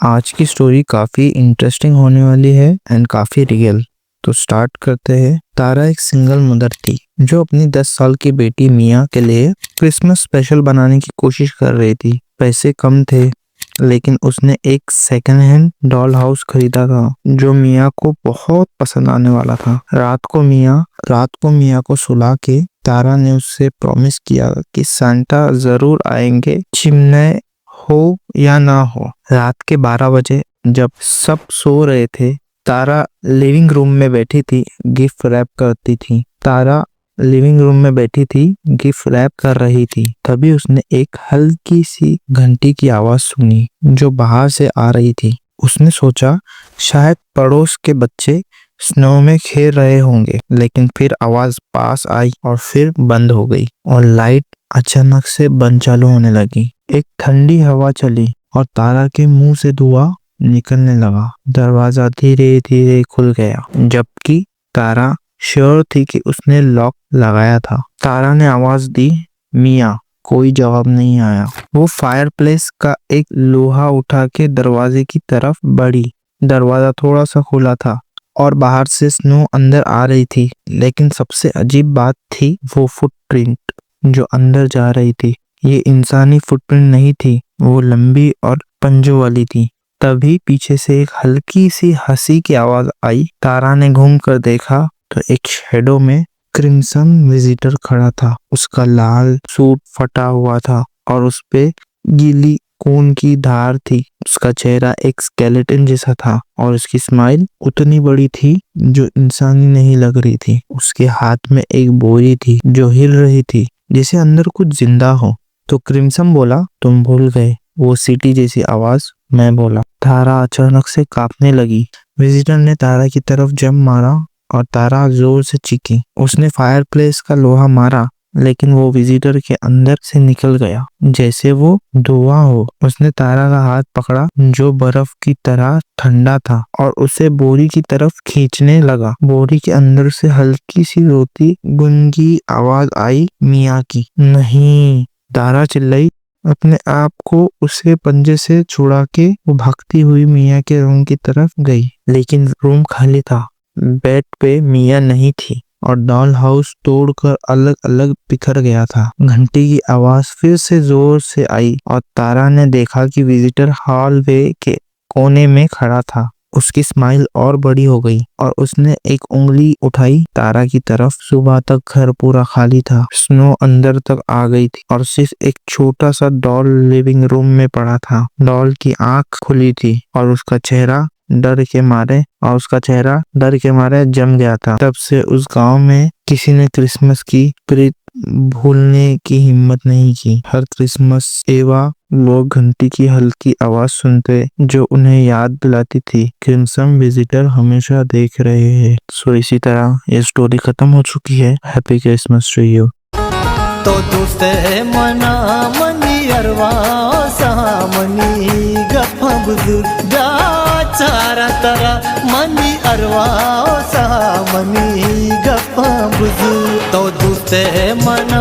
आज की स्टोरी काफी इंटरेस्टिंग होने वाली है एंड काफी रियल। तो स्टार्ट करते हैं। तारा एक सिंगल मदर थी जो अपनी 10 साल की बेटी मिया के लिए क्रिसमस स्पेशल बनाने की कोशिश कर रही थी। पैसे कम थे लेकिन उसने एक सेकंड हैंड डॉल हाउस खरीदा था जो मिया को बहुत पसंद आने वाला था। रात को मिया को सुला के तारा ने उससे प्रॉमिस किया कि सांता जरूर आएंगे, चिमने हो या ना हो। रात के 12 बजे जब सब सो रहे थे, तारा लिविंग रूम में बैठी थी, गिफ्ट रैप करती थी। तारा लिविंग रूम में बैठी थी, गिफ्ट रैप कर रही थी। तभी उसने एक हल्की सी घंटी की आवाज सुनी जो बाहर से आ रही थी। उसने सोचा शायद पड़ोस के बच्चे स्नो में खेल रहे होंगे, लेकिन फिर आवाज पास आई और फिर बंद हो गई और लाइट अचानक से बंद चालू होने लगी। एक ठंडी हवा चली और तारा के मुंह से धुआं निकलने लगा। दरवाजा धीरे धीरे खुल गया, जबकि तारा श्योर थी कि उसने लॉक लगाया था। तारा ने आवाज दी, मिया। कोई जवाब नहीं आया। वो फायरप्लेस का एक लोहा उठा के दरवाजे की तरफ बढ़ी। दरवाजा थोड़ा सा खुला था और बाहर से स्नो अंदर आ रही थी, लेकिन सबसे अजीब बात थी वो फुटप्रिंट जो अंदर जा रही थी। ये इंसानी फुटप्रिंट नहीं थी, वो लंबी और पंजों वाली थी। तभी पीछे से एक हल्की सी हंसी की आवाज आई। तारा ने घूम कर देखा तो एक शैडो में क्रिम्सन विजिटर खड़ा था। उसका लाल सूट फटा हुआ था और उस पे गीली खून की धार थी। उसका चेहरा एक स्केलेटन जैसा था और उसकी स्माइल उतनी बड़ी थी जो इंसानी नहीं लग रही थी। उसके हाथ में एक बोरी थी जो हिल रही थी, जैसे अंदर कुछ जिंदा हो। तो क्रिम्सन बोला, तुम भूल गए वो सिटी जैसी आवाज। मैं बोला। तारा अचानक से कांपने लगी। विजिटर ने तारा की तरफ जंप मारा और तारा जोर से चीखी। उसने फायरप्लेस का लोहा मारा, लेकिन वो विजिटर के अंदर से निकल गया जैसे वो धुआं हो। उसने तारा का हाथ पकड़ा जो बर्फ की तरह ठंडा था और उसे बोरी की तरफ खींचने लगा। बोरी के अंदर से हल्की सी रोती गुनगी आवाज आई, मिया की। नहीं, तारा चिल्लाई। अपने आप को उसे पंजे से छुड़ा के वो भागती हुई मिया के रूम की तरफ गई, लेकिन रूम खाली था। बेड पे मिया नहीं थी और डॉल हाउस तोड़कर अलग अलग बिखर गया था। घंटी की आवाज फिर से जोर से आई और तारा ने देखा कि विजिटर हॉलवे के कोने में खड़ा था। उसकी स्माइल और बड़ी हो गई और उसने एक उंगली उठाई तारा की तरफ। सुबह तक घर पूरा खाली था। स्नो अंदर तक आ गई थी और सिर्फ एक छोटा सा डॉल लिविंग रूम में पड़ा था। डॉल की आंख खुली थी और उसका चेहरा डर के मारे जम गया था। तब से उस गांव में किसी ने क्रिसमस की प्रीत भूलने की हिम्मत नहीं की। हर क्रिसमस एवा लोग घंटी की हल्की आवाज सुनते जो उन्हें याद दिलाती थी क्रिम्सन विजिटर हमेशा देख रहे हैं। सो इसी तरह ये स्टोरी खत्म हो चुकी है। Happy Christmas to you. तो दुसरे मना मनी अरवा सामनी गप्पा बुजुर्ग चारा तरा मनी अरवा सामनी गप्पा बुजुर्ग तो दुसरे मना